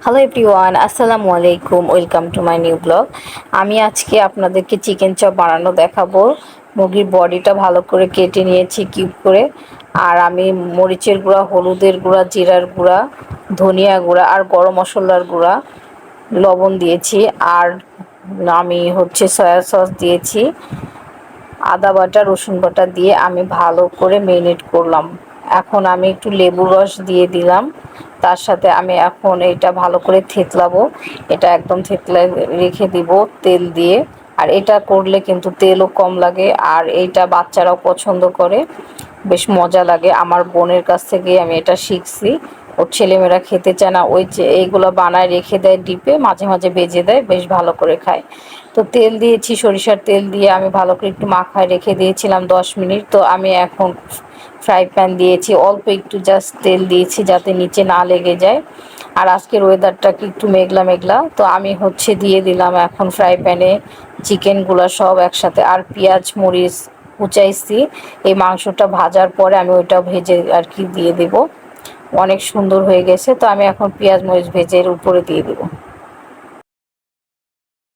Hello everyone, আসসালামু আলাইকুম। Welcome to my new blog. আমি আজকে আপনাদেরকে চিকেন চপ বানানো দেখাবো। মুরগির বডিটা ভালো করে কেটে নিয়েছি কিউব করে। আর আমি মরিচের গুঁড়া, হলুদের গুঁড়া, জিরার গুঁড়া, ধনিয়া গুঁড়া আর গরম মশলার গুঁড়া, লবণ দিয়েছি। আর আমি সয়া সস দিয়েছি। আদা বাটা, রসুন বাটা দিয়ে আমি ভালো করে মেরিনেট করলাম। এখন আমি একটু লেবুর রস দিয়ে দিলাম। তার সাথে আমি এখন এটা ভালো করে থেতলাবো। এটা একদম থেতলে রেখে দিব তেল দিয়ে। আর এটা করলে কিন্তু তেলও কম লাগে, আর এইটা বাচ্চারাও পছন্দ করে, বেশ মজা লাগে। আমার বোনের কাছ থেকে আমি এটা শিখছি। ওর ছেলেমেয়েরা খেতে চায় না, ওই যে এইগুলো বানায় রেখে দেয় ডিপে, মাঝে মাঝে ভেজে দেয়, বেশ ভালো করে খায়। তো তেল দিয়েছি, সরিষার তেল দিয়ে আমি ভালো করে একটু মাখায় রেখে দিয়েছিলাম 10 মিনিট। তো আমি এখন ফ্রাই প্যান দিয়েছি, অল্প একটু জাস্ট তেল দিয়েছি যাতে নিচে না লেগে যায়। আর আজকের ওয়েদারটা কি একটু মেঘলা মেঘলা, তো আমি দিয়ে দিলাম এখন ফ্রাই প্যানে চিকেনগুলো সব একসাথে। আর পেঁয়াজ মরিচ কুচাইছি, এই মাংসটা ভাজার পরে আমি ওইটা ভেজে আর কি দিয়ে দেব। অনেক সুন্দর হয়ে গেছে। তো আমি এখন পেঁয়াজ মরিচ ভেজে এর উপরে দিয়ে দেব।